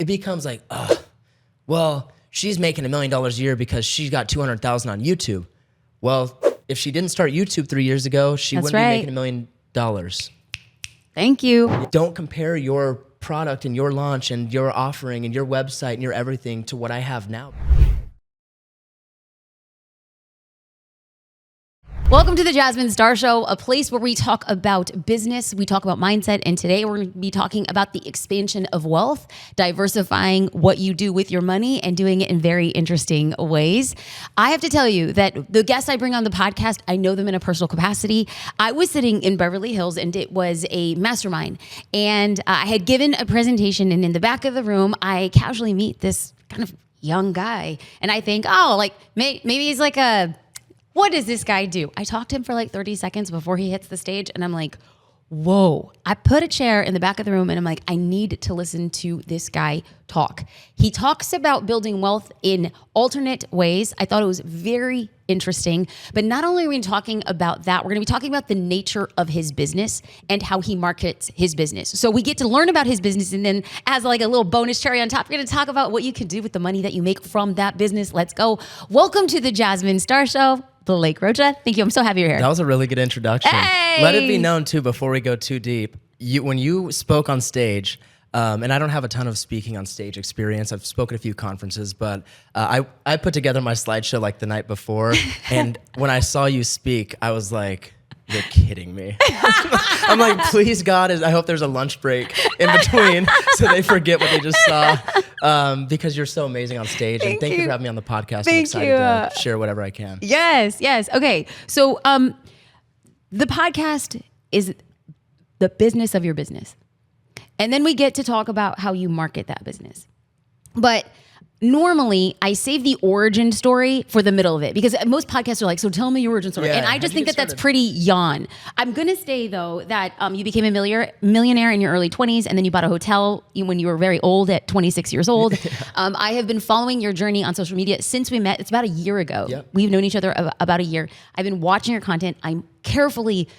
becomes like, well, she's making $1 million a year because she's got 200,000 on YouTube. Well, if she didn't start YouTube 3 years ago, she wouldn't be making $1 million. Thank you. Don't compare your product and your launch and your offering and your website and your everything to what I have now. Welcome to the Jasmine Star Show, a place where we talk about business, we talk about mindset, and today we're going to be talking about the expansion of wealth, diversifying what you do with your money, and doing it in very interesting ways. I have to tell you that the guests I bring on the podcast, I know them in a personal capacity. I was sitting in Beverly Hills, and it was a mastermind, and I had given a presentation, and in the back of the room, I casually meet this kind of young guy, and I think, oh, like maybe he's like what does this guy do? I talked to him for like 30 seconds before he hits the stage, and I'm like, whoa. I put a chair in the back of the room, and I'm like, I need to listen to this guy talk. He talks about building wealth in alternate ways. I thought it was very interesting. But not only are we talking about that, we're going to be talking about the nature of his business and how he markets his business. So we get to learn about his business, and then as like a little bonus cherry on top, we're going to talk about what you can do with the money that you make from that business. Let's go. Welcome to the Jasmine Star Show. Blake Rocha. Thank you. I'm so happy you're here. That was a really good introduction. Hey! Let it be known too, before we go too deep, when you spoke on stage, and I don't have a ton of speaking on stage experience. I've spoken at a few conferences, but I put together my slideshow like the night before, and when I saw you speak, I was like, you're kidding me. I'm like, please God, I hope there's a lunch break in between so they forget what they just saw, because you're so amazing on stage. And thank you for having me on the podcast. I'm excited to share whatever I can. Yes. Okay. So the podcast is the business of your business. And then we get to talk about how you market that business. But normally, I save the origin story for the middle of it, because most podcasts are like, so tell me your origin story. Yeah, and I just think that that's pretty yawn. I'm going to say, though, that you became a millionaire in your early 20s, and then you bought a hotel when you were very old at 26 years old. I have been following your journey on social media since we met. It's about a year ago. Yep. We've known each other about a year. I've been watching your content. I'm carefully,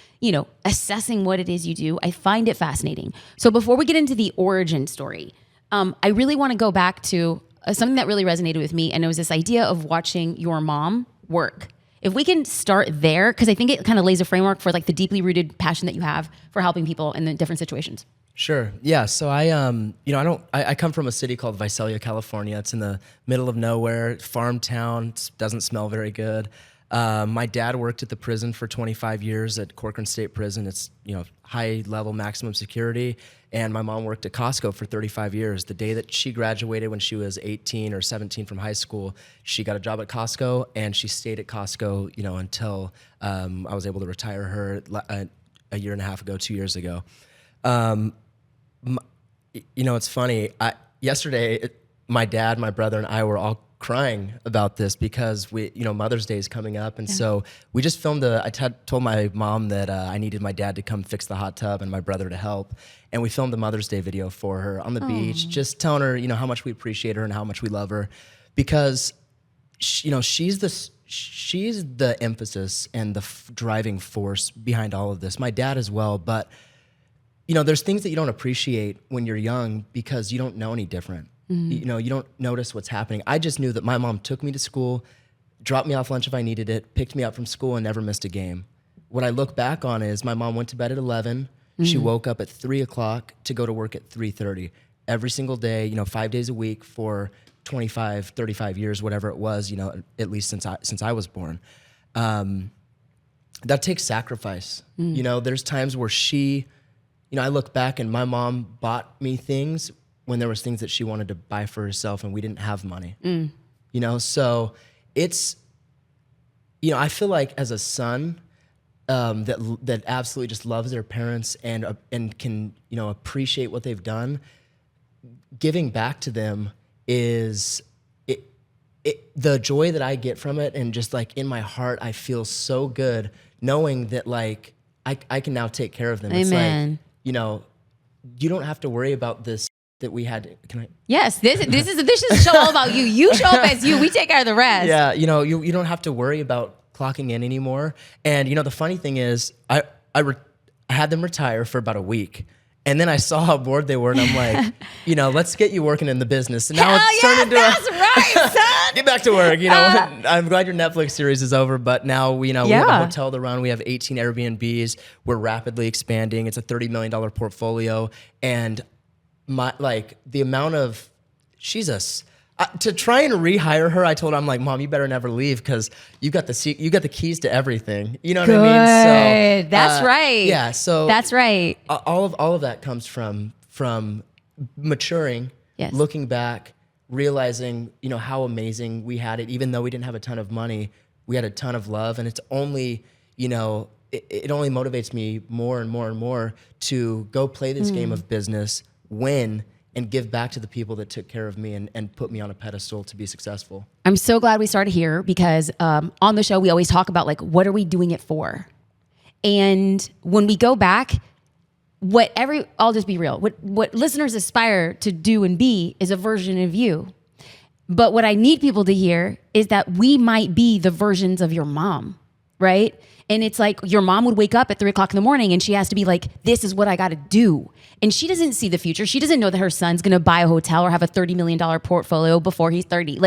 assessing what it is you do. I find it fascinating. So before we get into the origin story, I really want to go back to something that really resonated with me, and it was this idea of watching your mom work. If we can start there, because I think it kind of lays a framework for like the deeply rooted passion that you have for helping people in the different situations. Sure. Yeah. So I come from a city called Visalia, California. It's in the middle of nowhere, farm town. Doesn't smell very good. My dad worked at the prison for 25 years at Corcoran State Prison. It's, high level maximum security. And my mom worked at Costco for 35 years. The day that she graduated, when she was 18 or 17 from high school, she got a job at Costco, and she stayed at Costco, until I was able to retire her a year and a half ago, 2 years ago. It's funny. Yesterday, my dad, my brother, and I were all crying about this because Mother's Day is coming up, and so we just filmed told my mom that I needed my dad to come fix the hot tub and my brother to help, and we filmed a Mother's Day video for her on the beach, just telling her how much we appreciate her and how much we love her, because she's the emphasis and the driving force behind all of this. My dad as well, but there's things that you don't appreciate when you're young because you don't know any different. You don't notice what's happening. I just knew that my mom took me to school, dropped me off lunch if I needed it, picked me up from school, and never missed a game. What I look back on is my mom went to bed at 11. She woke up at 3 o'clock to go to work at 3:30 every single day, 5 days a week for 25, 35 years, whatever it was, at least since I was born. That takes sacrifice. There's times where I look back and my mom bought me things when there was things that she wanted to buy for herself and we didn't have money. So it's, I feel like as a son that absolutely just loves their parents and can, appreciate what they've done, giving back to them is the joy that I get from it. And just like in my heart, I feel so good knowing that like I can now take care of them. Amen. It's like, you don't have to worry about this that we had. Can I? Yes, this is a show all about you. You show up as you. We take care of the rest. Yeah, you don't have to worry about clocking in anymore. And the funny thing is, I had them retire for about a week, And then I saw how bored they were, and I'm like, let's get you working in the business. And now it's turned into that's right, son. get back to work. I'm glad your Netflix series is over, but now we have a hotel to run. We have 18 Airbnbs. We're rapidly expanding. It's a $30 million portfolio, and the amount of to try and rehire her, I told her, I'm like, Mom, you better never leave because you got the keys to everything. You know what I mean? So that's right. Yeah. So that's right. All of that comes from maturing, looking back, realizing how amazing we had it. Even though we didn't have a ton of money, we had a ton of love, and it's only it only motivates me more and more and more to go play this game of business, win, and give back to the people that took care of me and put me on a pedestal to be successful. I'm so glad we started here because on the show, we always talk about what are we doing it for? And when we go back, I'll just be real. What listeners aspire to do and be is a version of you. But what I need people to hear is that we might be the versions of your mom, right? And it's like your mom would wake up at 3:00 in the morning and she has to be like, this is what I got to do. And she doesn't see the future. She doesn't know that her son's going to buy a hotel or have a $30 million portfolio before he's 30.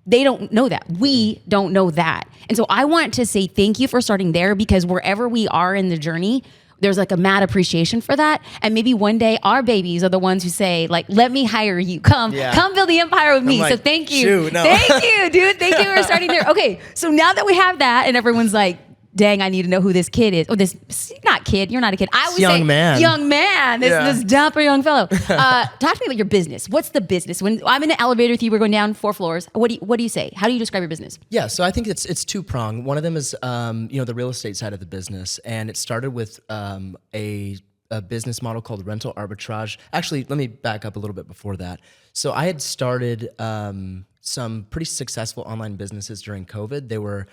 They don't know that. We don't know that. And so I want to say thank you for starting there because wherever we are in the journey, there's a mad appreciation for that. And maybe one day our babies are the ones who say, let me hire you. Come build the empire with me. So thank you. Thank you, dude. Thank you for starting there. Okay. So now that we have that and everyone's like, dang, I need to know who this kid is. Or this, not kid, you're not a kid. I would young say man. Young man. This dumper young fellow. Talk to me about your business. What's the business? When I'm in an elevator with you, we're going down 4 floors. What do you say? How do you describe your business? Yeah, so I think it's two-pronged. One of them is the real estate side of the business. And it started with a business model called rental arbitrage. Actually, let me back up a little bit before that. So I had started some pretty successful online businesses during COVID. They were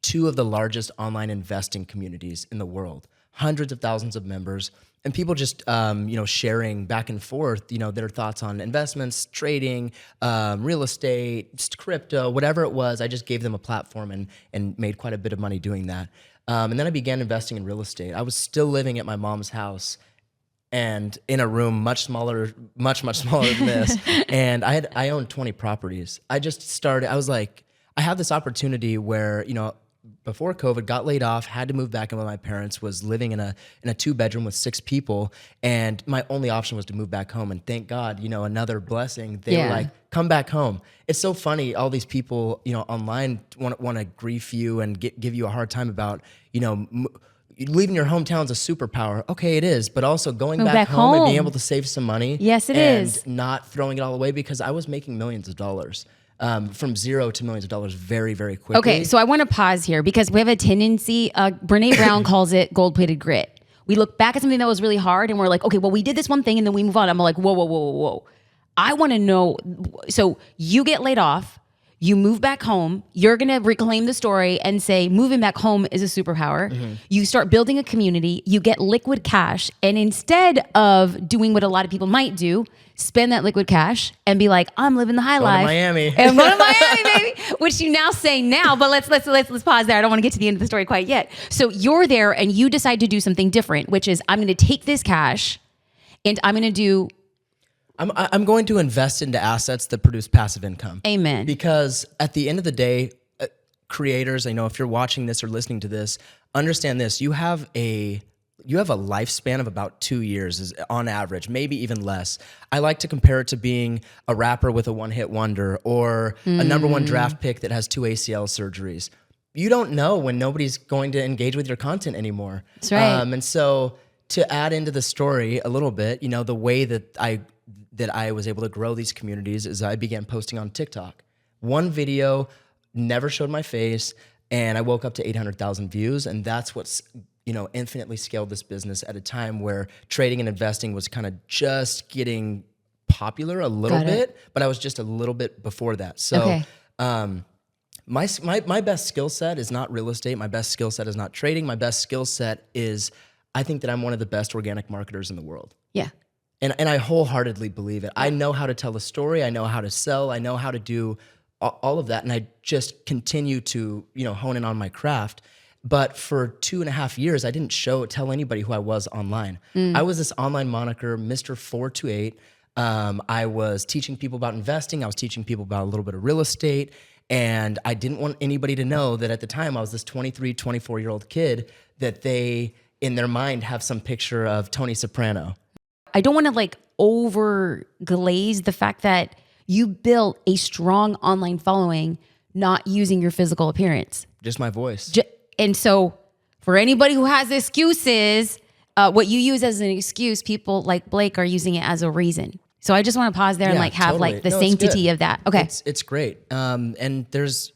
two of the largest online investing communities in the world, hundreds of thousands of members, and people just sharing back and forth their thoughts on investments, trading, real estate, crypto, whatever it was. I just gave them a platform and made quite a bit of money doing that. And then I began investing in real estate. I was still living at my mom's house and in a room much smaller than this. And I owned 20 properties. I just started, I was like, I have this opportunity where, before COVID, got laid off, had to move back in with my parents, was living in a 2-bedroom with 6 people, and my only option was to move back home. And thank God, another blessing. They were like, come back home. It's so funny. All these people, online want to grief you and give you a hard time about, leaving your hometown's a superpower. Okay, it is, but also going back home and being able to save some money. Yes, it is. And not throwing it all away because I was making millions of dollars. From zero to millions of dollars very, very quickly. Okay, so I want to pause here because we have a tendency, Brene Brown calls it gold-plated grit. We look back at something that was really hard and we're like, okay, well, we did this one thing and then we move on. I'm like, whoa. I want to know, so you get laid off, you move back home, you're going to reclaim the story and say moving back home is a superpower. Mm-hmm. You start building a community, you get liquid cash, and instead of doing what a lot of people might do, spend that liquid cash and be like, I'm living the high life. To Miami. And go to Miami, baby. Which you now say now, but let's pause there. I don't want to get to the end of the story quite yet. So you're there and you decide to do something different, which is I'm going to take this cash and I'm going to do... I'm going to invest into assets that produce passive income. Amen. Because at the end of the day, creators, I know if you're watching this or listening to this, understand this, you have a lifespan of about 2 years on average, maybe even less. I like to compare it to being a rapper with a one-hit wonder or a number 1 draft pick that has 2 ACL surgeries. You don't know when nobody's going to engage with your content anymore. That's right. And so to add into the story a little bit, the way that I was able to grow these communities is I began posting on TikTok. One video, never showed my face, and I woke up to 800,000 views, and that's what's infinitely scaled this business at a time where trading and investing was kind of just getting popular a little bit, but I was just a little bit before that. So okay. My best skill set is not real estate. My best skill set is not trading. My best skill set is I think that I'm one of the best organic marketers in the world. Yeah. And I wholeheartedly believe it. I know how to tell a story. I know how to sell. I know how to do all of that. And I just continue to, hone in on my craft. But for 2.5 years, I didn't tell anybody who I was online. I was this online moniker, Mr. 428. I was teaching people about investing. I was teaching people about a little bit of real estate. And I didn't want anybody to know that at the time I was this 23, 24-year-old kid that they, in their mind, have some picture of Tony Soprano. I don't want to like over glaze the fact that you built a strong online following not using your physical appearance. Just my voice. And so for anybody who has excuses, what you use as an excuse, people like Blake are using it as a reason. So I just want to pause there and like have totally. like the sanctity of that. Okay. It's great. And there's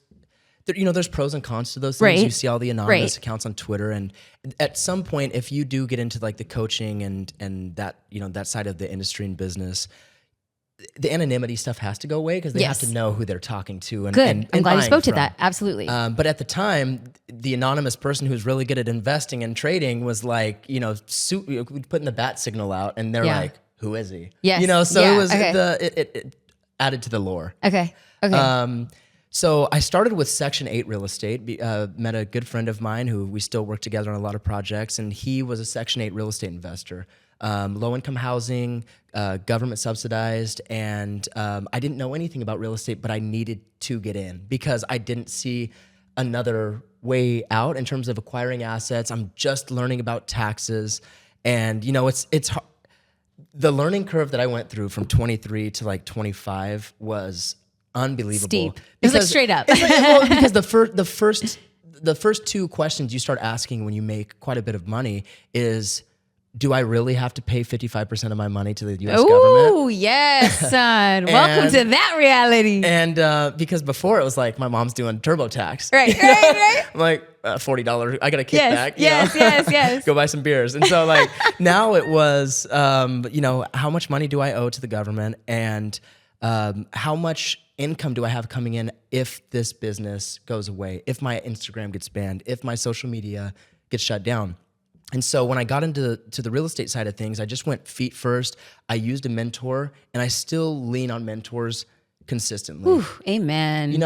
pros and cons to those things. Right. You see all the anonymous accounts on Twitter. And at some point, if you do get into like the coaching and that, that side of the industry and business, the anonymity stuff has to go away because they have to know who they're talking to. And, Good. and I'm glad you buying spoke to from. that. Absolutely. But at the time, the anonymous person who's really good at investing and trading was like, we'd put in the bat signal out and they're like, who is he? Yes. So it was okay. it added to the lore. Okay. So I started with Section 8 real estate, met a good friend of mine who we still work together on a lot of projects, and he was a Section 8 real estate investor. Low-income housing, government subsidized, and I didn't know anything about real estate, but I needed to get in because I didn't see another way out in terms of acquiring assets. I'm just learning about taxes, and it's hard. The learning curve that I went through from 23 to like 25 was unbelievable. Steep. It was like straight up. Because the first two questions you start asking when you make quite a bit of money is, do I really have to pay 55% of my money to the U.S. government? Oh, yes, son. Welcome to that reality. And because before it was like my mom's doing TurboTax. Right. I'm like, $40, I got a kickback. Yes. Go buy some beers. And so like now it was, how much money do I owe to the government? And how much income do I have coming in if this business goes away, if my Instagram gets banned, if my social media gets shut down? And so when I got into the real estate side of things, I just went feet first. I used a mentor, and I still lean on mentors consistently. Ooh, amen.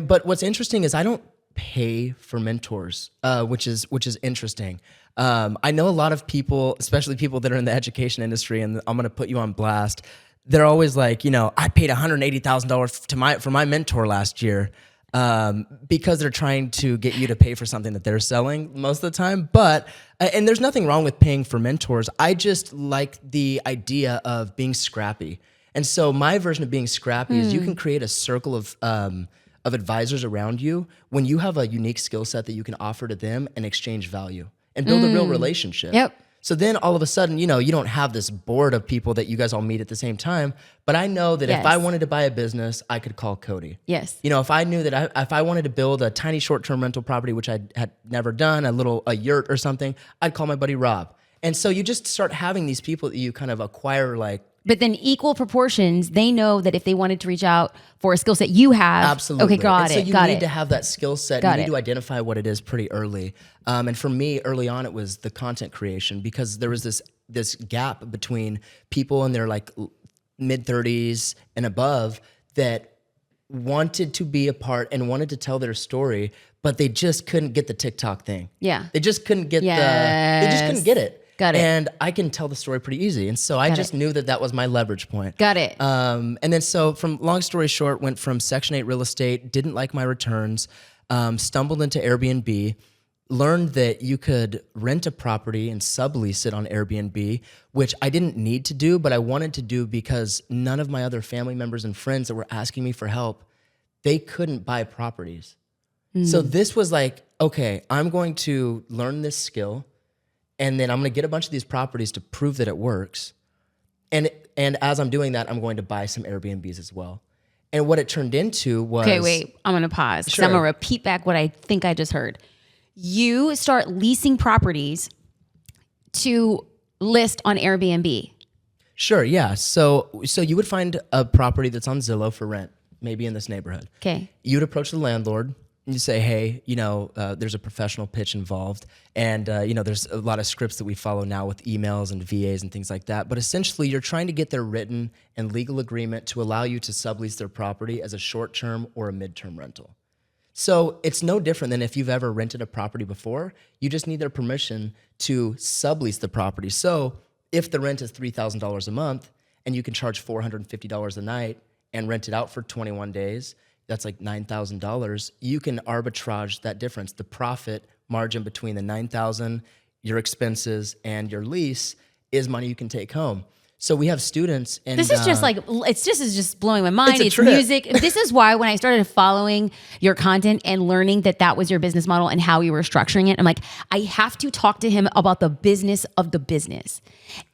But what's interesting is I don't pay for mentors, which is interesting. I know a lot of people, especially people that are in the education industry, and I'm going to put you on blast. They're always like, I paid $180,000 for my mentor last year. Because they're trying to get you to pay for something that they're selling most of the time. But, and there's nothing wrong with paying for mentors. I just like the idea of being scrappy. And so my version of being scrappy is you can create a circle of advisors around you when you have a unique skill set that you can offer to them and exchange value and build a real relationship. Yep. So then all of a sudden, you don't have this board of people that you guys all meet at the same time. But I know that if I wanted to buy a business, I could call Cody. Yes. If I knew that if I wanted to build a tiny short-term rental property, which I had never done, a yurt or something, I'd call my buddy Rob. And so you just start having these people that you kind of acquire But then equal proportions, they know that if they wanted to reach out for a skill set you have. Absolutely. Okay, got it. So you need to have that skill set. You need to identify what it is pretty early. And for me, early on, it was the content creation because there was this gap between people in their like mid-30s and above that wanted to be a part and wanted to tell their story, but they just couldn't get the TikTok thing. Yeah. They just couldn't get they just couldn't get it. Got it. And I can tell the story pretty easy. And so I just knew that was my leverage point. Got it. And then so from long story short, went from Section 8 real estate, didn't like my returns, stumbled into Airbnb, learned that you could rent a property and sublease it on Airbnb, which I didn't need to do, but I wanted to do because none of my other family members and friends that were asking me for help, they couldn't buy properties. So this was like, okay, I'm going to learn this skill, and then I'm going to get a bunch of these properties to prove that it works. And as I'm doing that, I'm going to buy some Airbnbs as well. And what it turned into was... Okay, wait. I'm going to pause. Because I'm going to repeat back what I think I just heard. You start leasing properties to list on Airbnb. Sure, yeah. So you would find a property that's on Zillow for rent, maybe in this neighborhood. Okay. You'd approach the landlord. You say, hey, there's a professional pitch involved. And, there's a lot of scripts that we follow now with emails and VAs and things like that. But essentially, you're trying to get their written and legal agreement to allow you to sublease their property as a short-term or a mid-term rental. So it's no different than if you've ever rented a property before. You just need their permission to sublease the property. So if the rent is $3,000 a month and you can charge $450 a night and rent it out for 21 days, that's like $9,000. You can arbitrage that difference, the profit margin between the $9,000, your expenses, and your lease is money you can take home. So we have students, and this is just like is just blowing my mind. It's trip. Music. This is why when I started following your content and learning that was your business model and how you were structuring it, I'm like, I have to talk to him about the business of the business.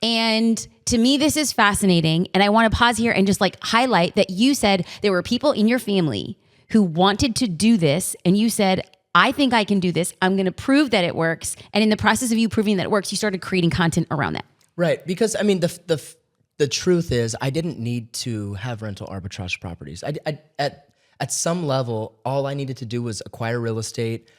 And to me, this is fascinating. And I want to pause here and just like highlight that you said there were people in your family who wanted to do this, and you said, I think I can do this. I'm going to prove that it works. And in the process of you proving that it works, you started creating content around that. Right, because I mean, the truth is, I didn't need to have rental arbitrage properties. At some level, all I needed to do was acquire real estate,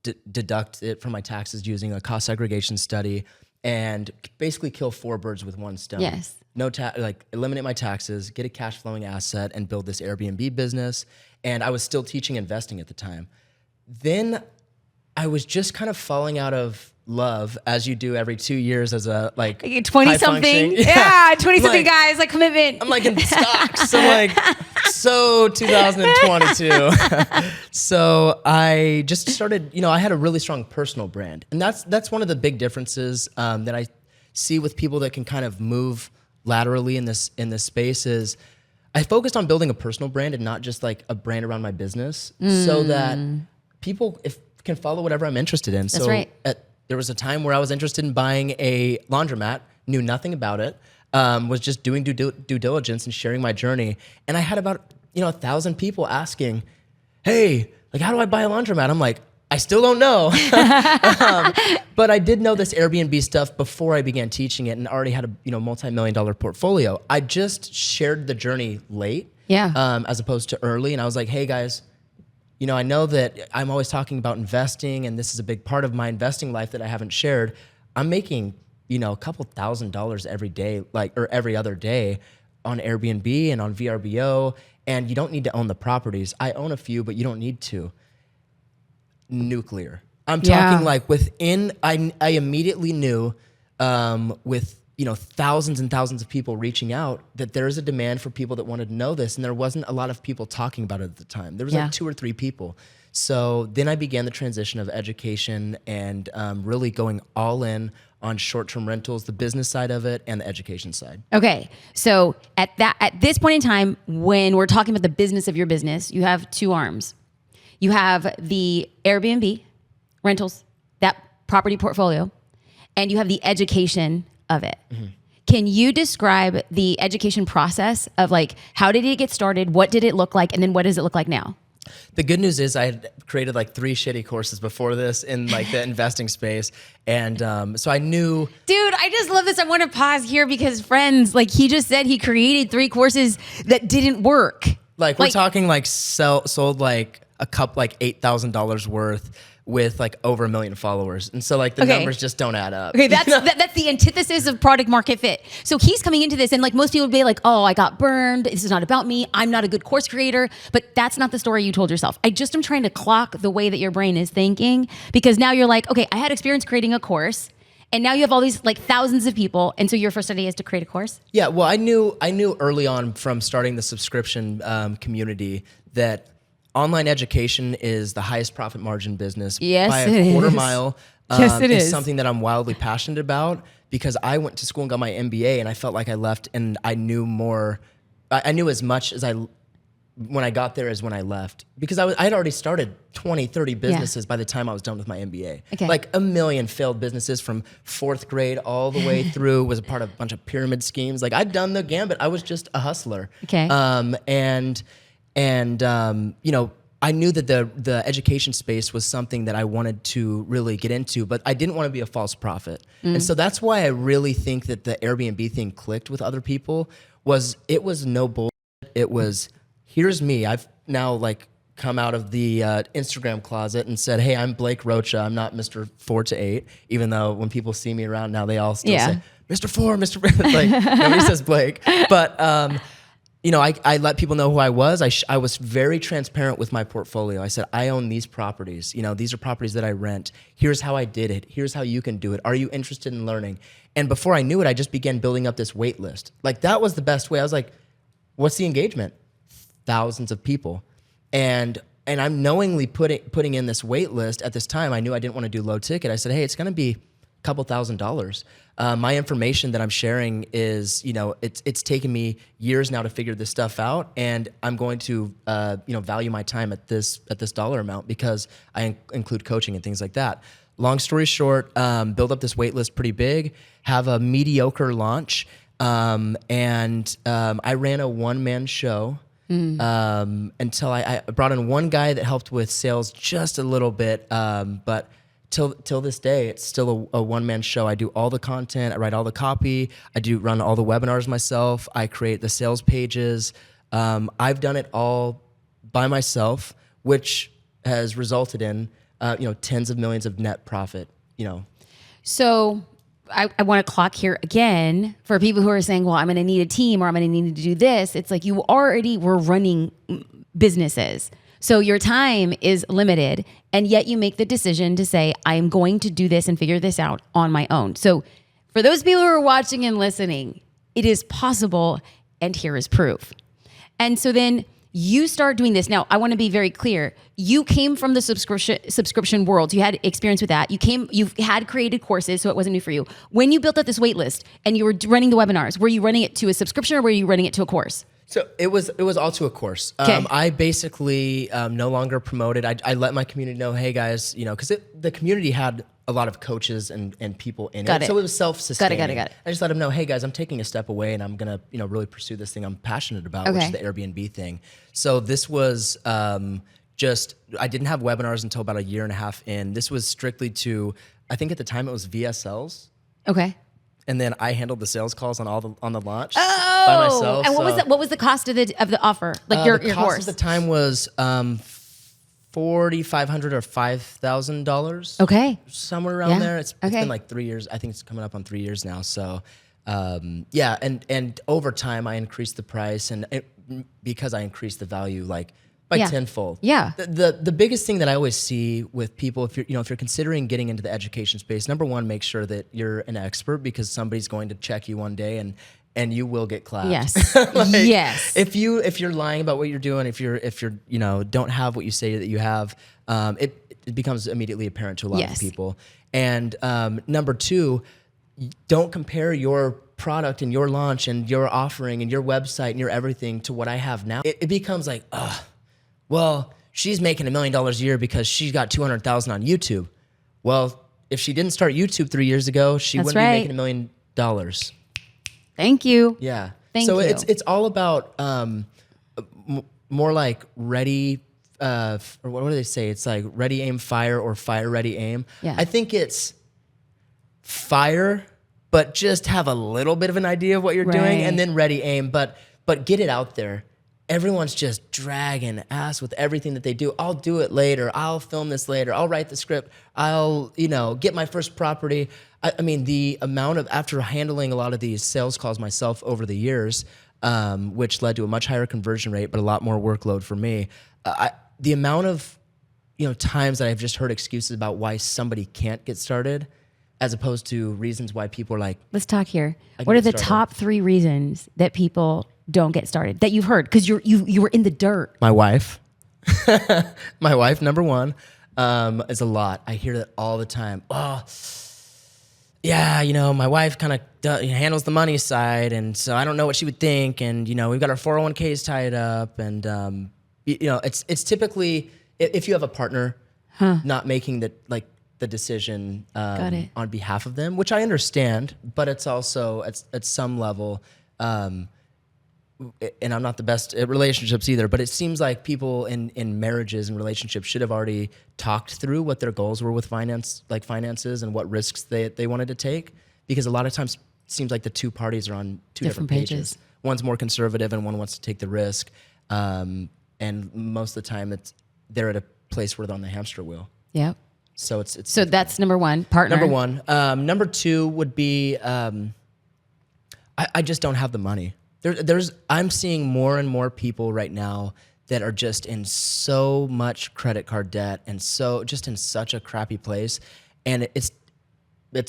deduct it from my taxes using a cost segregation study, and basically kill 4 birds with one stone. Yes. Eliminate my taxes, get a cash flowing asset, and build this Airbnb business. And I was still teaching investing at the time. Then I was just kind of falling out of love, as you do every 2 years as a 20 something. Yeah, 20 something guys, like commitment. I'm like in stocks. I'm like, so 2022. So I just started, I had a really strong personal brand. And that's one of the big differences that I see with people that can kind of move laterally in this space is I focused on building a personal brand and not just like a brand around my business so that people can follow whatever I'm interested in. That's right. There was a time where I was interested in buying a laundromat, knew nothing about it, was just doing due diligence and sharing my journey. And I had about 1,000 people asking, hey, like, how do I buy a laundromat? I'm like, I still don't know. But I did know this Airbnb stuff before I began teaching it and already had a multi-million-dollar portfolio. I just shared the journey late as opposed to early. And I was like, hey, guys, I know that I'm always talking about investing, and this is a big part of my investing life that I haven't shared. I'm making, a couple $1,000s every day, or every other day on Airbnb and on VRBO, and you don't need to own the properties. I own a few, but you don't need to. Nuclear. I'm talking like within, I immediately knew with thousands and thousands of people reaching out that there is a demand for people that wanted to know this. And there wasn't a lot of people talking about it at the time. There was like 2 or 3 people. So then I began the transition of education and really going all in on short-term rentals, the business side of it and the education side. Okay. So at this point in time, when we're talking about the business of your business, you have 2 arms. You have the Airbnb rentals, that property portfolio, and you have the education of it. Mm-hmm. Can you describe the education process of like, how did it get started? What did it look like? And then what does it look like now? The good news is I had created like 3 shitty courses before this in like the investing space. And so I knew. Dude, I just love this. I want to pause here because friends, like he just said he created 3 courses that didn't work. Like we're talking like sold like a cup, like $8,000 worth with like over 1 million followers. And so like the numbers just don't add up. Okay, that's the antithesis of product market fit. So he's coming into this and like most people would be like, oh, I got burned. This is not about me. I'm not a good course creator. But that's not the story you told yourself. I just am trying to clock the way that your brain is thinking because now you're like, okay, I had experience creating a course and now you have all these like thousands of people. And so your first idea is to create a course? Yeah, well, I knew early on from starting the subscription community that online education is the highest profit margin business by a quarter mile. Yes, it is. It's something that I'm wildly passionate about because I went to school and got my MBA and I felt like I left and I knew more. I knew as much as when I got there as when I left because I had already started 20, 30 businesses by the time I was done with my MBA. Okay. Like 1 million failed businesses from 4th grade all the way through, was a part of a bunch of pyramid schemes. Like I'd done the gambit. I was just a hustler. Okay. I knew that the education space was something that I wanted to really get into, but I didn't want to be a false prophet. And so that's why I really think that the Airbnb thing clicked with other people it was no bullshit. It was, here's me. I've now like come out of the Instagram closet and said, hey, I'm Blake Rocha. I'm not Mr. 4 to 8, even though when people see me around now, they all still say, Mr. 4, Mr. like nobody says Blake. But I let people know who I was. I was very transparent with my portfolio. I said, I own these properties. These are properties that I rent. Here's how I did it. Here's how you can do it. Are you interested in learning? And before I knew it, I just began building up this wait list. Like, that was the best way. I was like, what's the engagement? Thousands of people. And I'm knowingly putting in this wait list at this time. I knew I didn't want to do low ticket. I said, hey, it's going to be a couple $1,000s. My information that I'm sharing is, it's taken me years now to figure this stuff out, and I'm going to, value my time at this dollar amount because I include coaching and things like that. Long story short, build up this wait list pretty big, have a mediocre launch, and I ran a one-man show until I brought in one guy that helped with sales just a little bit, but till this day, it's still a one-man show. I do all the content. I write all the copy. I run all the webinars myself. I create the sales pages. I've done it all by myself, which has resulted in, tens of millions of net profit, So I want to clock here again for people who are saying, well, I'm going to need a team or I'm going to need to do this. It's like you already were running businesses. So your time is limited, and yet you make the decision to say, I am going to do this and figure this out on my own. So for those people who are watching and listening, it is possible, and here is proof. And so then you start doing this. Now, I want to be very clear. You came from the subscription world. You had experience with that. You had created courses, so it wasn't new for you. When you built up this wait list and you were running the webinars, were you running it to a subscription or were you running it to a course? So it was all to a course. Okay. I basically no longer promoted. I let my community know, hey guys, because the community had a lot of coaches and people in it. So it was self-sustaining. Got it. I just let them know, hey guys, I'm taking a step away and I'm gonna really pursue this thing I'm passionate about, which is the Airbnb thing. So this was I didn't have webinars until about a year and a half in. This was strictly to, I think at the time it was VSLs. Okay. And then I handled the sales calls on the launch by myself. And what was the cost of the offer? Like your cost course? At the time was $4,500 or $5,000. Okay, somewhere around there. It's been like 3 years. I think it's coming up on 3 years now. So and over time I increased the price, and because I increased the value by tenfold. Yeah. The biggest thing that I always see with people, if you're considering getting into the education space, number one, make sure that you're an expert, because somebody's going to check you one day and you will get clapped. Yes. Yes. If you're lying about what you're doing, if you're don't have what you say that you have, it becomes immediately apparent to a lot of people. And number two, don't compare your product and your launch and your offering and your website and your everything to what I have now. It becomes like, well, she's making $1 million a year because she's got 200,000 on YouTube. Well, if she didn't start YouTube 3 years ago, she wouldn't be making $1 million. Thank you. Yeah. Thank you. It's all about more like ready, or what do they say? It's like ready, aim, fire, or fire, ready, aim. Yeah. I think it's fire, but just have a little bit of an idea of what you're doing, and then ready, aim, but get it out there. Everyone's just dragging ass with everything that they do. I'll do it later. I'll film this later. I'll write the script. I'll, get my first property. I mean, the amount of, after handling a lot of these sales calls myself over the years, which led to a much higher conversion rate, but a lot more workload for me. The amount of, times that I've just heard excuses about why somebody can't get started, as opposed to reasons why people are like, let's talk here. What are the top 3 reasons that people don't get started that you've heard? Because you were in the dirt. My wife. My wife, number one, is a lot. I hear that all the time. Oh, yeah, my wife kind of handles the money side, and so I don't know what she would think. And we've got our 401ks tied up, and it's typically if you have a partner not making the decision on behalf of them, which I understand, but it's also at some level. And I'm not the best at relationships either, but it seems like people in marriages and relationships should have already talked through what their goals were with finances and what risks they wanted to take, because a lot of times it seems like the two parties are on two different pages. One's more conservative and one wants to take the risk. And most of the time they're at a place where they're on the hamster wheel. Yeah. So so that's number one, partner. Number one. Number two would be I just don't have the money. I'm seeing more and more people right now that are just in so much credit card debt and so just in such a crappy place, and it's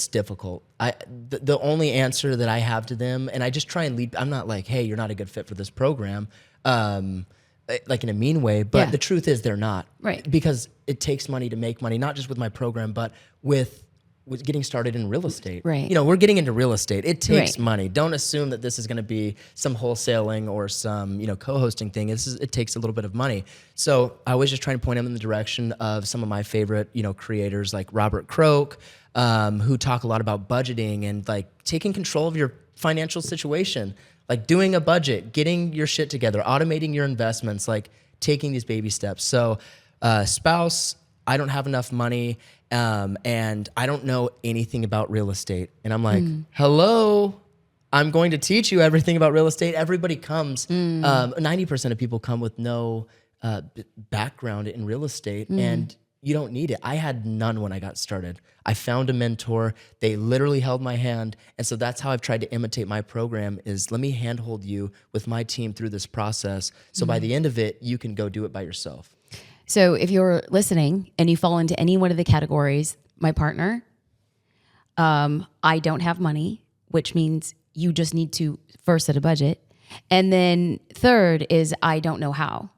difficult. The only answer that I have to them, and I just try and lead. I'm not like, hey, you're not a good fit for this program, like in a mean way. But the truth is, they're not. Right. Because it takes money to make money, not just with my program, but with getting started in real estate. Right. You know, we're getting into real estate. It takes money. Don't assume that this is going to be some wholesaling or some, co-hosting thing. It takes a little bit of money. So I was just trying to point them in the direction of some of my favorite, creators like Robert Croak, who talk a lot about budgeting and like taking control of your financial situation, like doing a budget, getting your shit together, automating your investments, like taking these baby steps. So spouse, I don't have enough money, and I don't know anything about real estate. And I'm like, hello, I'm going to teach you everything about real estate. Everybody comes, 90% of people come with no background in real estate, and you don't need it. I had none when I got started. I found a mentor. They literally held my hand. And so that's how I've tried to imitate my program is let me handhold you with my team through this process. So by the end of it, you can go do it by yourself. So if you're listening and you fall into any one of the categories, my partner, I don't have money, which means you just need to first set a budget. And then third is I don't know how.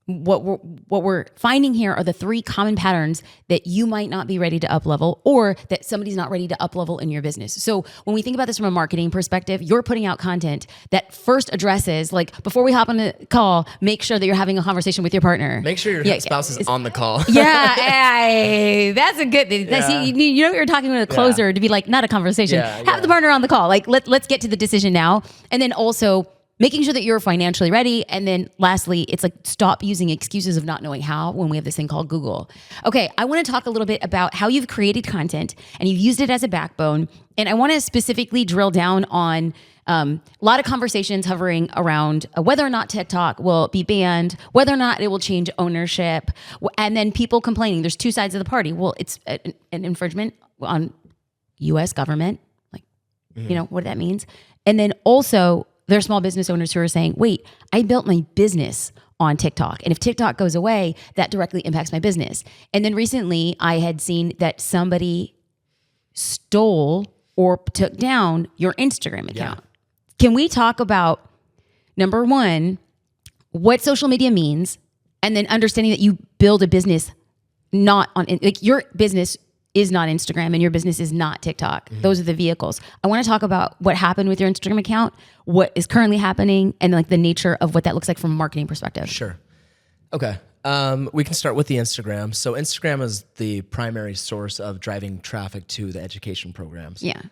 What we're finding here are the three common patterns that you might not be ready to up level or that somebody's not ready to up level in your business. So when we think about this from a marketing perspective, you're putting out content that first addresses, like before we hop on a call, make sure that you're having a conversation with your partner. Make sure your spouse is on the call. Yeah, hey, that's a good thing. Yeah. You know, you're talking with a closer to be like, not a conversation. Yeah, Have the partner on the call. Like, let's get to the decision now. And then also, making sure that you're financially ready. And then lastly, it's like stop using excuses of not knowing how when we have this thing called Google. Okay, I want to talk a little bit about how you've created content and you've used it as a backbone. And I want to specifically drill down on a lot of conversations hovering around whether or not TikTok will be banned, whether or not it will change ownership, and then people complaining. There's two sides of the party. Well, it's an infringement on U.S. government, like, you know what that means. And then also, there are small business owners who are saying, wait, I built my business on TikTok. And if TikTok goes away, that directly impacts my business. And then recently I had seen that somebody stole or took down your Instagram account. Yeah. Can we talk about, number one, what social media means, and then understanding that you build a business not on, like your business is not Instagram and your business is not TikTok. Mm-hmm. Those are the vehicles. I want to talk about what happened with your Instagram account, what is currently happening, and like the nature of what that looks like from a marketing perspective. Sure. Okay. We can start with the Instagram. So Instagram is the primary source of driving traffic to the education programs. Yeah.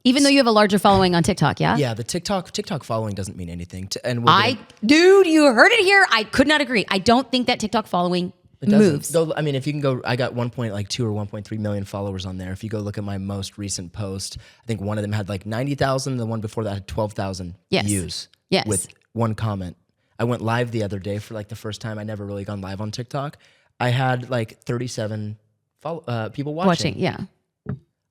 Even though you have a larger following on TikTok, yeah? Yeah, the TikTok following doesn't mean anything. Dude, you heard it here. I could not agree. I don't think that TikTok following moves. Though, I mean, if you can go, I got 1.2 or 1.3 million followers on there. If you go look at my most recent post, I think one of them had like 90,000. The one before that had 12,000 views. Yes. With one comment. I went live the other day for like the first time. I never really gone live on TikTok. I had like 37 people watching. Yeah.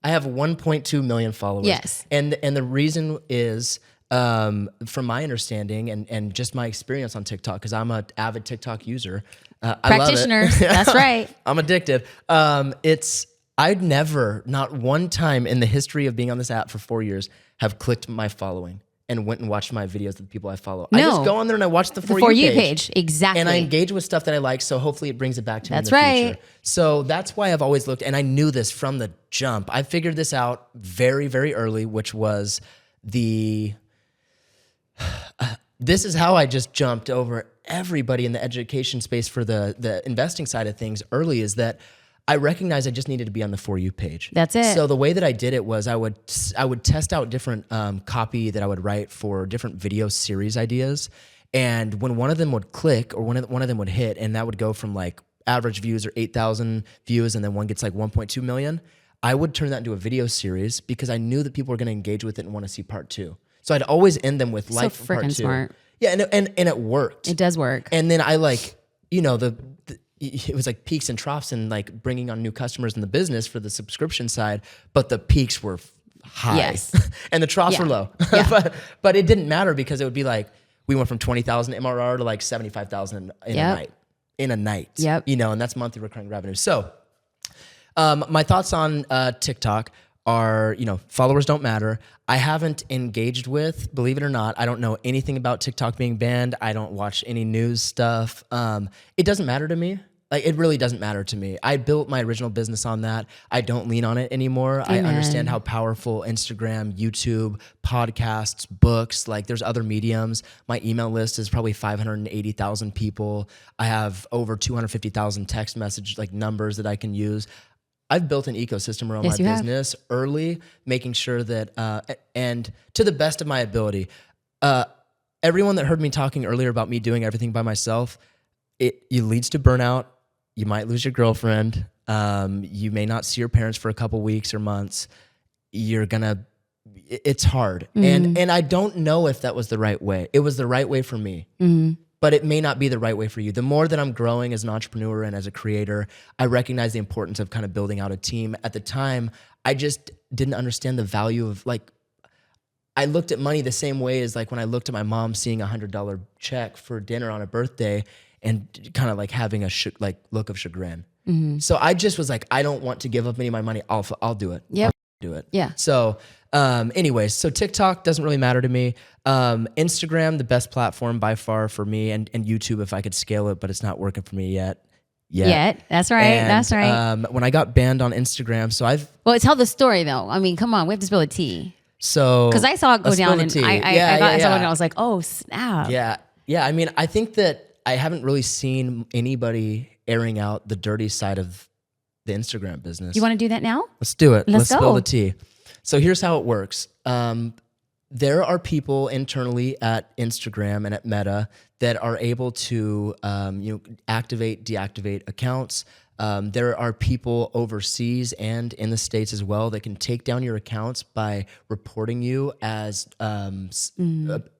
I have 1.2 million followers. Yes. And the reason is, from my understanding and just my experience on TikTok, because I'm an avid TikTok user. Practitioner. I love it. That's right. I'm addicted. I'd never, not one time in the history of being on this app for 4 years, have clicked my following and went and watched my videos of the people I follow. No. I just go on there and I watch the For You page. Exactly. And I engage with stuff that I like, so hopefully it brings it back to me in the right. future. So that's why I've always looked, and I knew this from the jump. I figured this out very, very early, which was this is how I just jumped over everybody in the education space for the investing side of things early, is that I recognized I just needed to be on the For You page. That's it. So the way that I did it was I would test out different copy that I would write for different video series ideas. And when one of them would click or one of them would hit, and that would go from like average views or 8,000 views, and then one gets like 1.2 million, I would turn that into a video series because I knew that people were going to engage with it and want to see part two. So I'd always end them with like so part two. Smart. Yeah, and it worked. It does work. And then I like, it was like peaks and troughs and like bringing on new customers in the business for the subscription side, but the peaks were high Yes. and the troughs Yeah. were low. Yeah. but it didn't matter because it would be like, we went from 20,000 MRR to like 75,000 in Yep. a night. In a night. Yep. You know, and that's monthly recurring revenue. So my thoughts on TikTok are, you know, followers don't matter. I haven't engaged with, believe it or not, I don't know anything about TikTok being banned. I don't watch any news stuff. It doesn't matter to me. Like, it really doesn't matter to me. I built my original business on that. I don't lean on it anymore. Amen. I understand how powerful Instagram, YouTube, podcasts, books, like there's other mediums. My email list is probably 580,000 people. I have over 250,000 text message like numbers that I can use. I've built an ecosystem around my business early, making sure that, and to the best of my ability, everyone that heard me talking earlier about me doing everything by myself, it leads to burnout. You might lose your girlfriend. You may not see your parents for a couple weeks or months. It's hard. And I don't know if that was the right way. It was the right way for me, but it may not be the right way for you. The more that I'm growing as an entrepreneur and as a creator, I recognize the importance of kind of building out a team. At the time, I just didn't understand the value of, like, I looked at money the same way as like when I looked at my mom seeing $100 check for dinner on a birthday and kind of like having a look of chagrin. So I just was like, I don't want to give up any of my money. I'll do it. Yep. I'll do it. Yeah. So anyways, so TikTok doesn't really matter to me. Instagram, the best platform by far for me, and YouTube if I could scale it, but it's not working for me yet. That's right. And, that's right. When I got banned on Instagram, Well, tell the story though. I mean, come on, we have to spill a tea. So because I saw it go down, and I saw it, and I was like, oh snap. Yeah. I mean, I think that I haven't really seen anybody airing out the dirty side of the Instagram business. You want to do that now? Let's do it. Let's go. spill the tea. So here's how it works. There are people internally at Instagram and at Meta that are able to activate, deactivate accounts. There are people overseas and in the States as well that can take down your accounts by reporting you as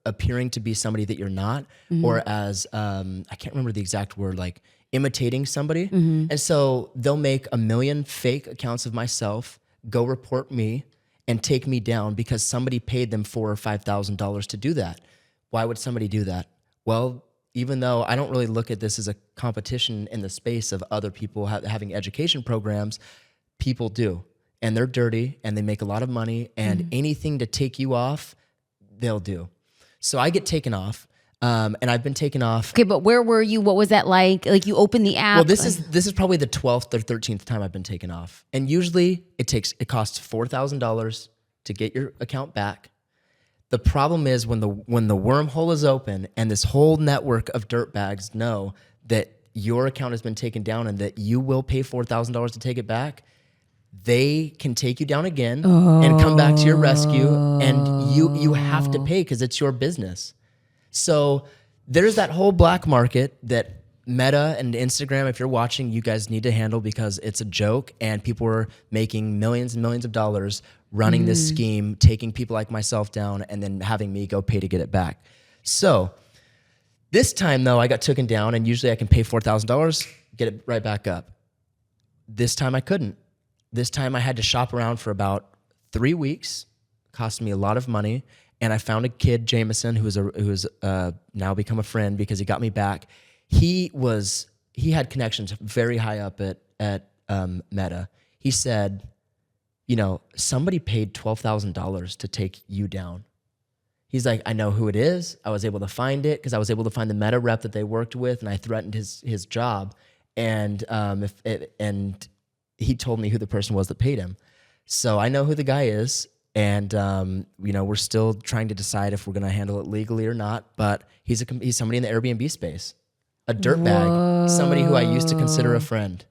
appearing to be somebody that you're not, or as, I can't remember the exact word, like imitating somebody. And so they'll make 1 million fake accounts of myself, go report me, and take me down because somebody paid them $4,000 or $5,000 to do that. Why would somebody do that? Well, even though I don't really look at this as a competition in the space of other people having education programs, people do. And they're dirty and they make a lot of money, and anything to take you off, they'll do. So I get taken off, and I've been taken off. Okay, but where were you? What was that like? Like, you opened the app? Well, this is probably the 12th or 13th time I've been taken off. And usually it costs $4,000 to get your account back. The problem is when the wormhole is open and this whole network of dirtbags know that your account has been taken down and that you will pay $4,000 to take it back, they can take you down again and come back to your rescue, and you have to pay because it's your business. So there's that whole black market that Meta and Instagram, if you're watching, you guys need to handle, because it's a joke and people are making millions and millions of dollars running this scheme, taking people like myself down and then having me go pay to get it back. So this time though, I got taken down, and usually I can pay $4,000, get it right back up. This time I couldn't. This time I had to shop around for about 3 weeks, cost me a lot of money. And I found a kid, Jameson, who was now become a friend because he got me back. He had connections very high up at Meta. He said, somebody paid $12,000 to take you down. He's like, I know who it is. I was able to find it because I was able to find the Meta rep that they worked with, and I threatened his job. And he told me who the person was that paid him. So I know who the guy is. And we're still trying to decide if we're going to handle it legally or not. But he's somebody in the Airbnb space, a dirtbag, somebody who I used to consider a friend.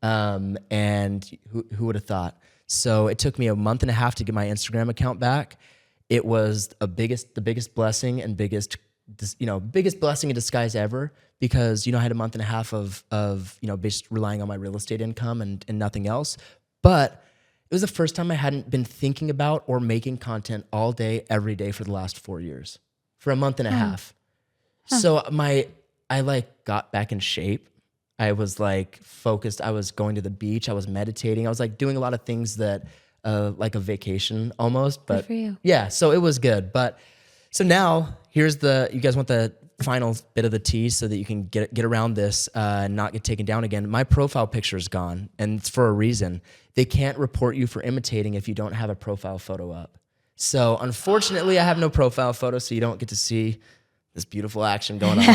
And who would have thought? So it took me a month and a half to get my Instagram account back. It was the biggest blessing and biggest blessing in disguise ever, because I had a month and a half of just relying on my real estate income and nothing else. But it was the first time I hadn't been thinking about or making content all day, every day for the last 4 years, for a month and a half. So I got back in shape. I was focused. I was going to the beach. I was meditating. I was doing a lot of things that like a vacation almost. But for you. yeah, so it was good. But so now you guys want the final bit of the tea so that you can get around this and not get taken down again. My profile picture is gone, and it's for a reason. They can't report you for imitating if you don't have a profile photo up. So unfortunately, I have no profile photo, so you don't get to see this beautiful action going on.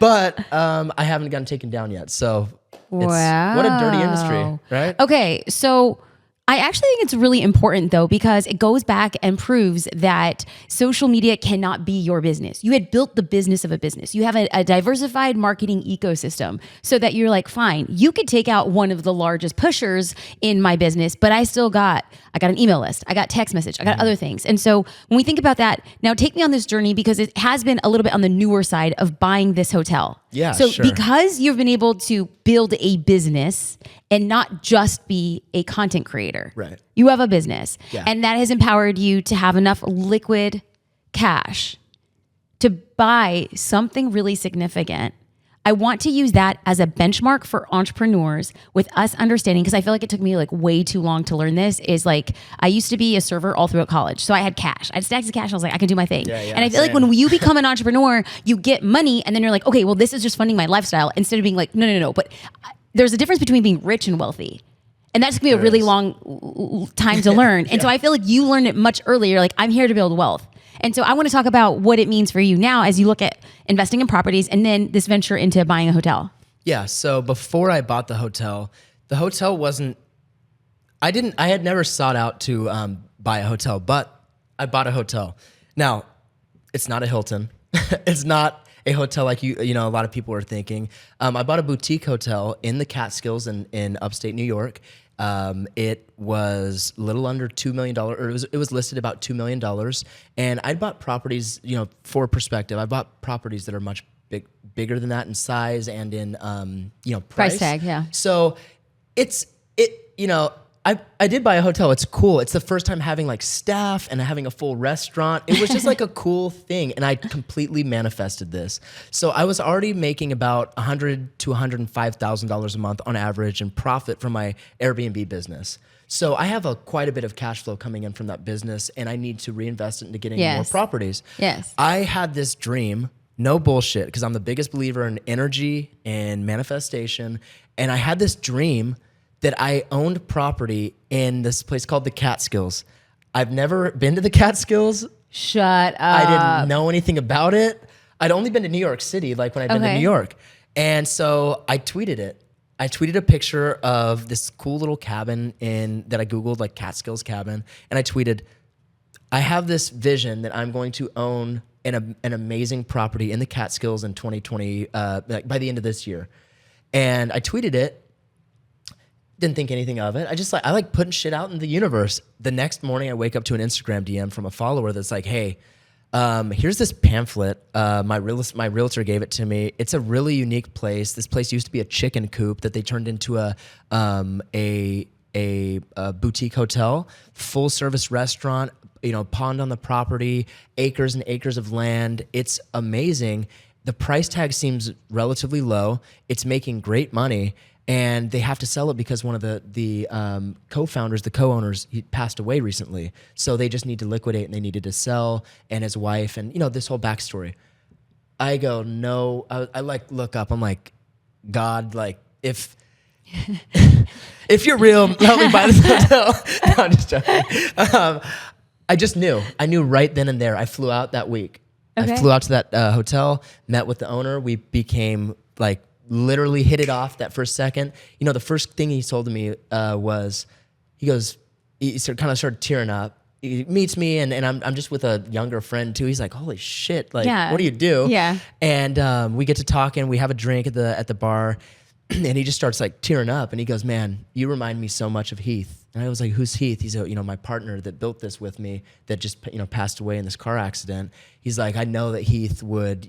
But I haven't gotten taken down yet. So what a dirty industry, right? Okay, so I actually think it's really important though, because it goes back and proves that social media cannot be your business. You had built the business of a business. You have a diversified marketing ecosystem so that you're like, fine, you could take out one of the largest pushers in my business, but I got an email list. I got text message. I got other things. And so when we think about that, now take me on this journey because it has been a little bit on the newer side of buying this hotel. Yeah, so sure. because you've been able to build a business and not just be a content creator, right? You have a business, yeah. And that has empowered you to have enough liquid cash to buy something really significant. I want to use that as a benchmark for entrepreneurs with us understanding, because I feel like it took me like way too long to learn this, is like I used to be a server all throughout college. So I had cash. I had stacks of cash. I was like, I can do my thing. And I feel like when you become an entrepreneur, you get money and then you're like, okay, well, this is just funding my lifestyle, instead of being like, no. But there's a difference between being rich and wealthy. And that took me a really long time to learn. And so I feel like you learned it much earlier. Like, I'm here to build wealth. And so I want to talk about what it means for you now as you look at investing in properties and then this venture into buying a hotel. Yeah. So before I bought the hotel wasn't, I had never sought out to buy a hotel, but I bought a hotel. Now, it's not a Hilton. It's not a hotel like a lot of people are thinking. I bought a boutique hotel in the Catskills in upstate New York. It was a little under $2 million, or it was listed about $2 million. And I bought properties, for perspective, I bought properties that are much bigger than that in size and in, price tag. Yeah. So I did buy a hotel. It's cool. It's the first time having like staff and having a full restaurant. It was just like a cool thing. And I completely manifested this. So I was already making about $100,000 to $105,000 a month on average in profit from my Airbnb business. So I have quite a bit of cash flow coming in from that business, and I need to reinvest it into getting more properties. Yes. I had this dream, no bullshit, because I'm the biggest believer in energy and manifestation. And I had this dream that I owned property in this place called the Catskills. I've never been to the Catskills. Shut up. I didn't know anything about it. I'd only been to New York City, like when I'd been to New York. And so I tweeted it. I tweeted a picture of this cool little cabin that I Googled, like Catskills cabin. And I tweeted, I have this vision that I'm going to own an amazing property in the Catskills in 2020, by the end of this year. And I tweeted it. Didn't think anything of it. I like putting shit out in the universe. The next morning I wake up to an Instagram DM from a follower that's like, hey, here's this pamphlet. My realtor gave it to me. It's a really unique place. This place used to be a chicken coop that they turned into a boutique hotel, full service restaurant, pond on the property, acres and acres of land. It's amazing. The price tag seems relatively low. It's making great money. And they have to sell it because one of the co-founders, the co-owners, he passed away recently. So they just need to liquidate, and they needed to sell, and his wife, and this whole backstory. I go, no, I like look up. I'm like, God, like if you're real, help me buy this hotel. No, I'm just joking. I just knew. I knew right then and there. I flew out that week. Okay. I flew out to that hotel, met with the owner. We became like, literally hit it off that first second. The first thing he told me was, he kind of started tearing up. He meets me and I'm just with a younger friend too. He's like, holy shit, like, what do you do? Yeah. And we get to talking, we have a drink at the bar, and he just starts like tearing up, and he goes, man, you remind me so much of Heath. And I was like, who's Heath? He's my partner that built this with me that just passed away in this car accident. He's like, I know that Heath would,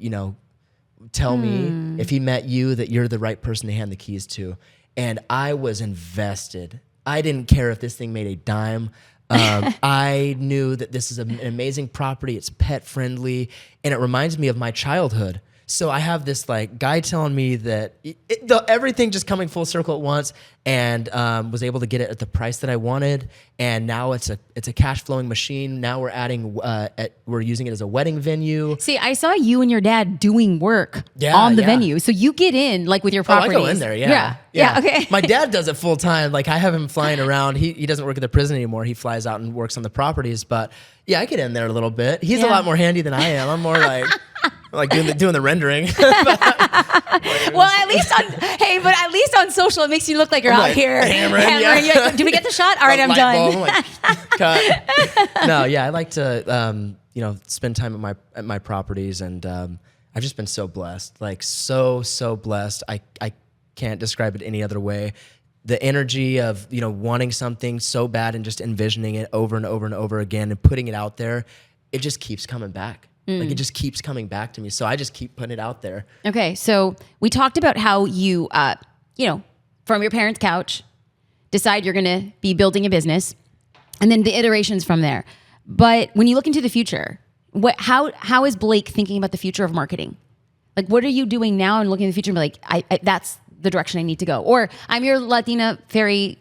tell me if he met you that you're the right person to hand the keys to. And I was invested. I didn't care if this thing made a dime. I knew that this is an amazing property. It's pet friendly, and it reminds me of my childhood. So I have this like guy telling me that everything just coming full circle at once, and was able to get it at the price that I wanted. And now it's a cash flowing machine. Now we're adding, we're using it as a wedding venue. See, I saw you and your dad doing work Yeah, on the yeah. venue. So you get in like with your Oh, properties. I go in there, yeah. Okay. My dad does it full time. Like I have him flying around. He doesn't work at the prison anymore. He flies out and works on the properties. But yeah, I get in there a little bit. He's a lot more handy than I am. I'm more like doing the rendering. Well, at least on social, it makes you look like you're out like here hammering. You're like, do we get the shot? All right, I'm done. Bulb, I'm like, cut. No, yeah, I like to spend time at my properties, and I've just been so blessed, like so blessed. I can't describe it any other way. The energy of wanting something so bad and just envisioning it over and over and over again and putting it out there, it just keeps coming back. Like it just keeps coming back to me. So I just keep putting it out there. Okay, so we talked about how you, from your parents' couch, decide you're going to be building a business, and then the iterations from there. But when you look into the future, how is Blake thinking about the future of marketing? Like, what are you doing now and looking in the future and be like, that's the direction I need to go? Or I'm your Latina fairy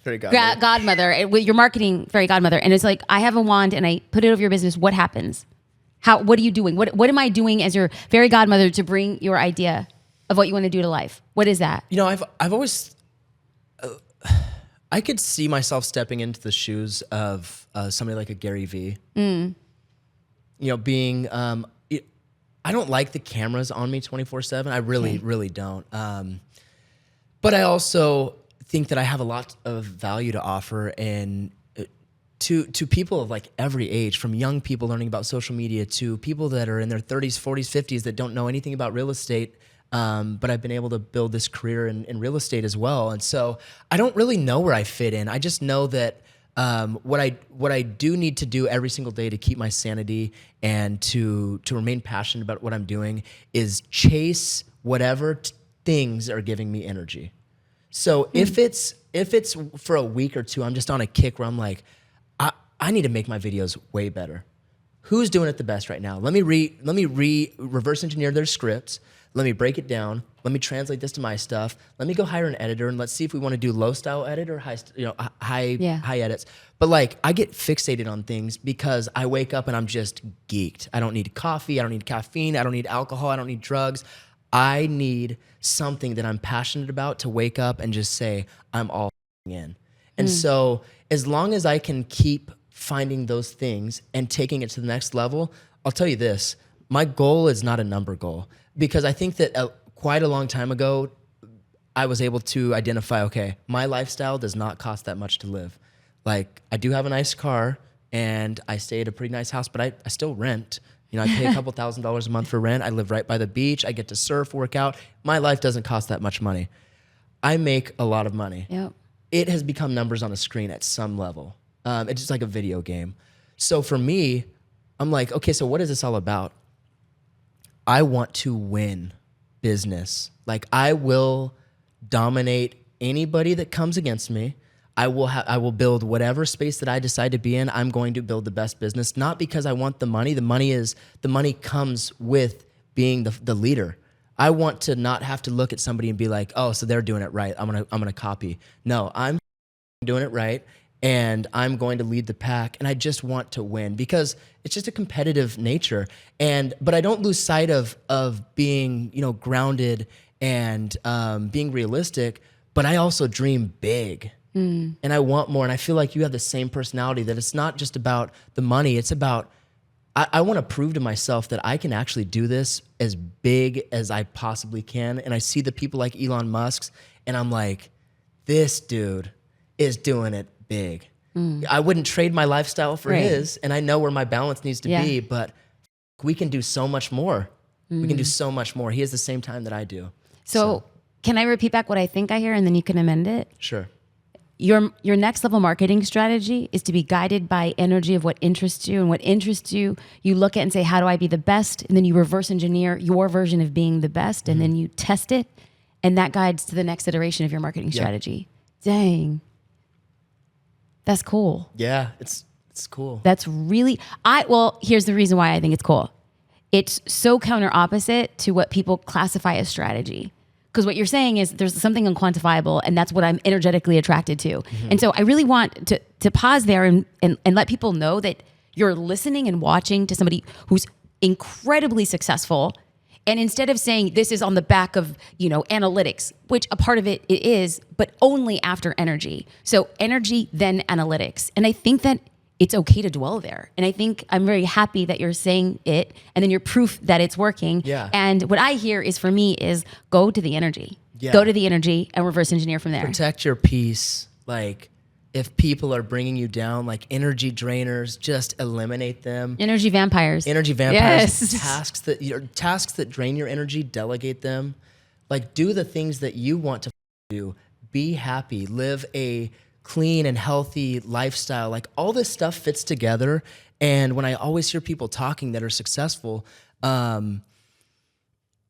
godmother, with your marketing fairy godmother, and it's like, I have a wand and I put it over your business. What happens? What are you doing? What am I doing as your fairy godmother to bring your idea of what you want to do to life? What is that? I've always, I could see myself stepping into the shoes of somebody like a Gary Vee. Being, I don't like the cameras on me 24/7. I really don't. But I also think that I have a lot of value to offer, and to people of like every age, from young people learning about social media to people that are in their 30s, 40s, 50s that don't know anything about real estate. But I've been able to build this career in real estate as well. And so I don't really know where I fit in. I just know that what I do need to do every single day to keep my sanity and to remain passionate about what I'm doing is chase whatever things are giving me energy. So if it's for a week or two, I'm just on a kick where I'm like, I need to make my videos way better. Who's doing it the best right now? Let me reverse engineer their scripts. Let me break it down. Let me translate this to my stuff. Let me go hire an editor and let's see if we want to do low style edit or high edits. But like I get fixated on things because I wake up and I'm just geeked. I don't need coffee. I don't need caffeine. I don't need alcohol. I don't need drugs. I need something that I'm passionate about to wake up and just say, I'm all in. And so as long as I can keep finding those things and taking it to the next level, I'll tell you this, my goal is not a number goal, because I think that quite a long time ago, I was able to identify, okay, my lifestyle does not cost that much to live. Like I do have a nice car and I stay at a pretty nice house, but I still rent. I pay a couple $1,000s a month for rent. I live right by the beach. I get to surf, work out. My life doesn't cost that much money. I make a lot of money. Yep. It has become numbers on a screen at some level. It's just like a video game. So for me, I'm like, okay, so what is this all about? I want to win business. Like I will dominate anybody that comes against me. I will build whatever space that I decide to be in. I'm going to build the best business, not because I want the money. The money comes with being the leader. I want to not have to look at somebody and be like, oh, so they're doing it right. I'm gonna copy. No, I'm doing it right, and I'm going to lead the pack. And I just want to win because it's just a competitive nature. But I don't lose sight of being grounded and being realistic. But I also dream big. And I want more. And I feel like you have the same personality, that it's not just about the money. It's about, I want to prove to myself that I can actually do this as big as I possibly can. And I see the people like Elon Musk's and I'm like, this dude is doing it big. I wouldn't trade my lifestyle for his. And I know where my balance needs to be, but we can do so much more. We can do so much more. He has the same time that I do. So can I repeat back what I think I hear and then you can amend it? Sure. Your next level marketing strategy is to be guided by energy of what interests you, and what interests you, you look at and say, how do I be the best? And then you reverse engineer your version of being the best, and then you test it, and that guides to the next iteration of your marketing strategy. Dang. That's cool. Yeah, it's cool. That's really, well, here's the reason why I think it's cool. it's so counter opposite to what people classify as strategy. Because what you're saying is there's something unquantifiable, and that's what I'm energetically attracted to. And so I really want to pause there and let people know that you're listening and watching to somebody who's incredibly successful. And instead of saying this is on the back of, analytics, which a part of it is, but only after energy. So energy, then analytics. And I think that it's okay to dwell there. And I think I'm very happy that you're saying it, and then you're proof that it's working. Yeah. And what I hear is, for me, is go to the energy. Yeah. Go to the energy and reverse engineer from there. Protect your peace. Like, if people are bringing you down, like energy drainers, just eliminate them. Energy vampires. Energy vampires. Yes. Tasks that drain your energy, delegate them. Like, do the things that you want to do. Be happy. Live a clean and healthy lifestyle. Like, all this stuff fits together. And when I always hear people talking that are successful, and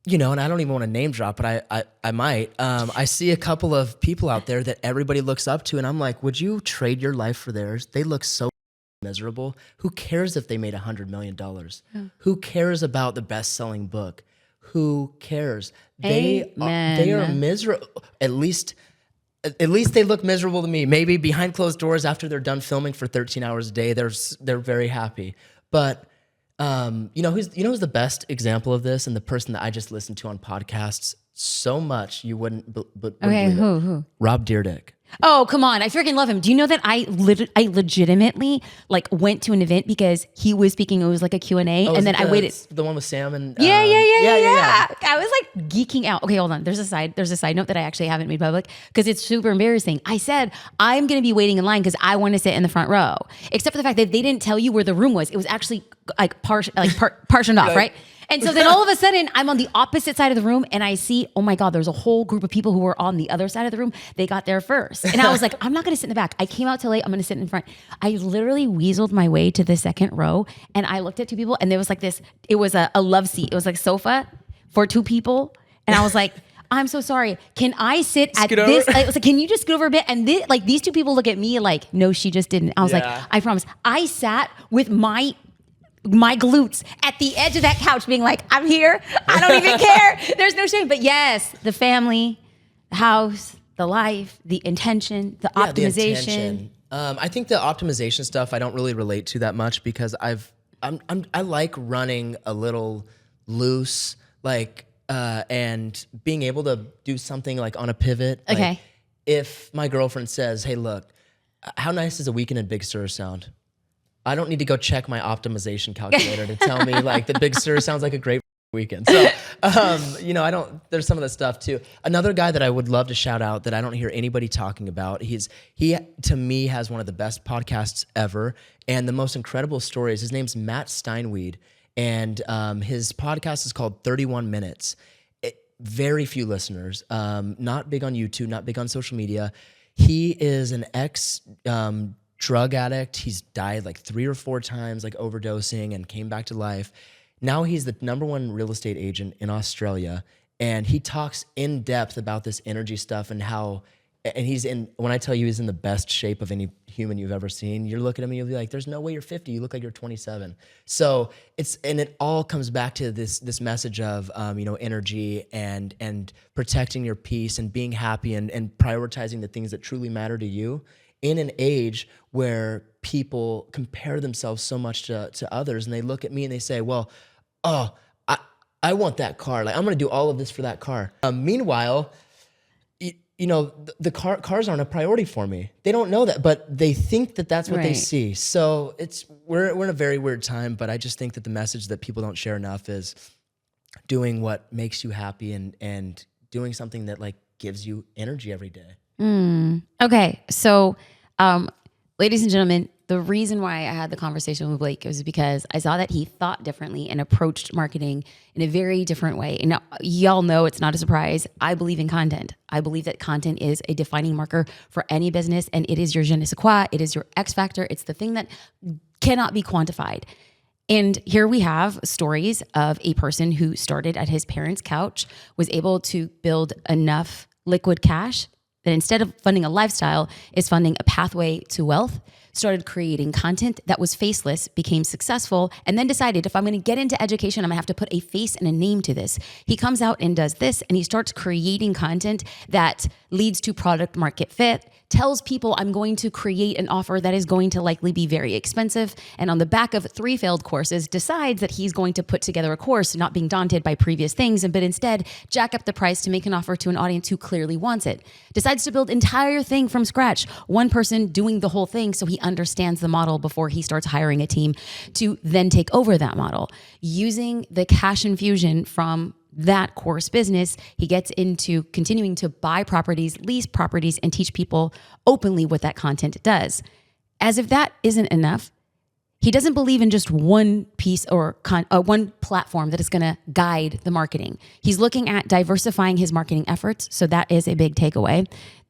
I don't even want to name drop, but I might. I see a couple of people out there that everybody looks up to, and I'm like, would you trade your life for theirs? They look so miserable. Who cares if they made $100 million? Yeah. Who cares about the best-selling book? Who cares? They are miserable. At least they look miserable to me. Maybe behind closed doors after they're done filming for 13 hours a day, they're very happy. But who's the best example of this, and the person that I just listened to on podcasts so much you wouldn't believe it? Who? Rob Dyrdek. Oh, come on. I freaking love him. Do you know that I legitimately went to an event because he was speaking. It was like a Q&A, and then I waited. The one with Sam and yeah. I was like geeking out. Okay, hold on. There's a side note that I actually haven't made public because it's super embarrassing. I said I'm going to be waiting in line because I want to sit in the front row. Except for the fact that they didn't tell you where the room was. It was actually partitioned off, right? And so then all of a sudden, I'm on the opposite side of the room, and I see, oh my God, there's a whole group of people who were on the other side of the room. They got there first. And I was like, I'm not going to sit in the back. I came out too late. I'm going to sit in front. I literally weaseled my way to the second row, and I looked at two people, and there was like this, it was a love seat. It was like sofa for two people. And I was like, I'm so sorry. Can I sit at this? I was like, can you just scoot over a bit? And these two people look at me like, no, she just didn't. I was like, I promise. I sat with my glutes at the edge of that couch being like, I'm here. I don't even care. There's no shame. But yes, the family, the house, the life, the intention, the optimization. The intention. I think the optimization stuff I don't really relate to that much because I like running a little loose, and being able to do something like on a pivot. Okay. Like, if my girlfriend says, hey, look, how nice does a weekend in Big Sur sound? I don't need to go check my optimization calculator to tell me the Big Sur sounds like a great weekend. So, there's some of that stuff too. Another guy that I would love to shout out that I don't hear anybody talking about, he to me has one of the best podcasts ever and the most incredible stories. His name's Matt Steinweed, and his podcast is called 31 Minutes. Very few listeners, not big on YouTube, not big on social media. He is an drug addict. He's died 3 or 4 times, overdosing, and came back to life. Now he's the #1 real estate agent in Australia, and he talks in depth about this energy stuff and how, and when I tell you he's in the best shape of any human you've ever seen, you're looking at him, you'll be like, there's no way you're 50. You look like you're 27. So it all comes back to this message of, energy and protecting your peace and being happy and prioritizing the things that truly matter to you. In an age where people compare themselves so much to others, and they look at me and they say, well, I want that car. I'm going to do all of this for that car. Meanwhile, the cars aren't a priority for me. They don't know that, but they think that that's what they see. So we're in a very weird time, but I just think that the message that people don't share enough is doing what makes you happy and doing something that gives you energy every day. Okay. So, ladies and gentlemen, the reason why I had the conversation with Blake was because I saw that he thought differently and approached marketing in a very different way. And now, y'all know it's not a surprise. I believe in content. I believe that content is a defining marker for any business, and it is your je ne sais quoi. It is your X factor. It's the thing that cannot be quantified. And here we have stories of a person who started at his parents' couch, was able to build enough liquid cash that instead of funding a lifestyle is funding a pathway to wealth. started creating content that was faceless, became successful, and then decided if I'm going to get into education, I'm going to have to put a face and a name to this. He comes out and does this, and he starts creating content that leads to product market fit, tells people I'm going to create an offer that is going to likely be very expensive, and on the back of 3 failed courses, decides that he's going to put together a course, not being daunted by previous things, but instead jack up the price to make an offer to an audience who clearly wants it. Decides to build entire thing from scratch, one person doing the whole thing so he understands the model before he starts hiring a team to then take over that model. Using the cash infusion from that course business, he gets into continuing to buy properties, lease properties, and teach people openly what that content does. As if that isn't enough, he doesn't believe in just one piece or one platform that is going to guide the marketing. He's looking at diversifying his marketing efforts. So that is a big takeaway.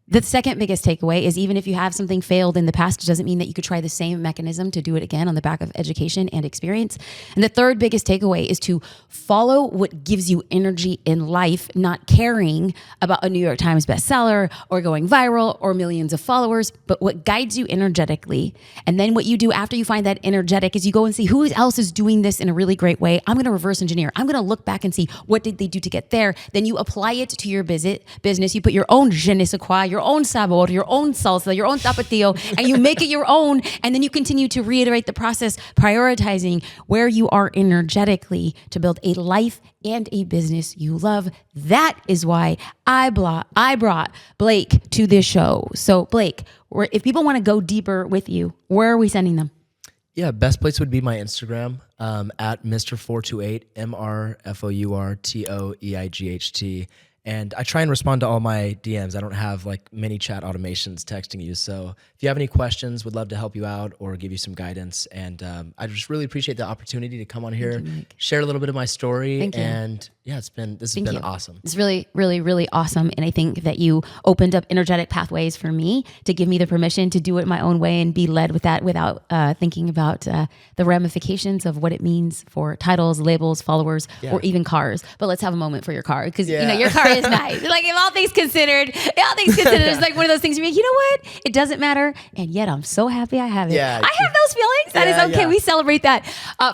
The second biggest takeaway is even if you have something failed in the past, it doesn't mean that you could try the same mechanism to do it again on the back of education and experience. And the third biggest takeaway is to follow what gives you energy in life, not caring about a New York Times bestseller or going viral or millions of followers, but what guides you energetically. And then what you do after you find that energetic is you go and see who else is doing this in a really great way. I'm going to reverse engineer. I'm going to look back and see what did they do to get there. Then you apply it to your business. You put your own je ne sais quoi, your own sabor, your own salsa, your own tapatio, and you make it your own. And then you continue to reiterate the process, prioritizing where you are energetically to build a life and a business you love. That is why I brought Blake to this show. So Blake, if people want to go deeper with you, where are we sending them? Yeah, best place would be my Instagram at Mr428, MrFourtoeight. And I try and respond to all my DMs. I don't have like many chat automations texting you. So if you have any questions, would love to help you out or give you some guidance. And I just really appreciate the opportunity to come on here, share a little bit of my story. And yeah, this has been awesome. It's really, really, really awesome. And I think that you opened up energetic pathways for me to give me the permission to do it my own way and be led with that without thinking about the ramifications of what it means for titles, labels, followers, or even cars. But let's have a moment for your car because you know your car is nice. Like if all things considered, it's like one of those things you're like, you know what? It doesn't matter. And yet I'm so happy I have it. I have those feelings. That is okay. We celebrate that.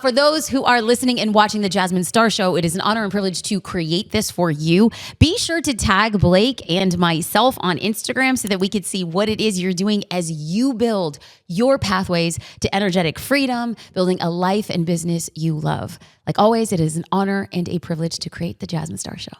For those who are listening and watching the Jasmine Star Show, it is an honor and privilege to create this for you. Be sure to tag Blake and myself on Instagram so that we could see what it is you're doing as you build your pathways to energetic freedom, building a life and business you love. Like always, it is an honor and a privilege to create the Jasmine Star Show.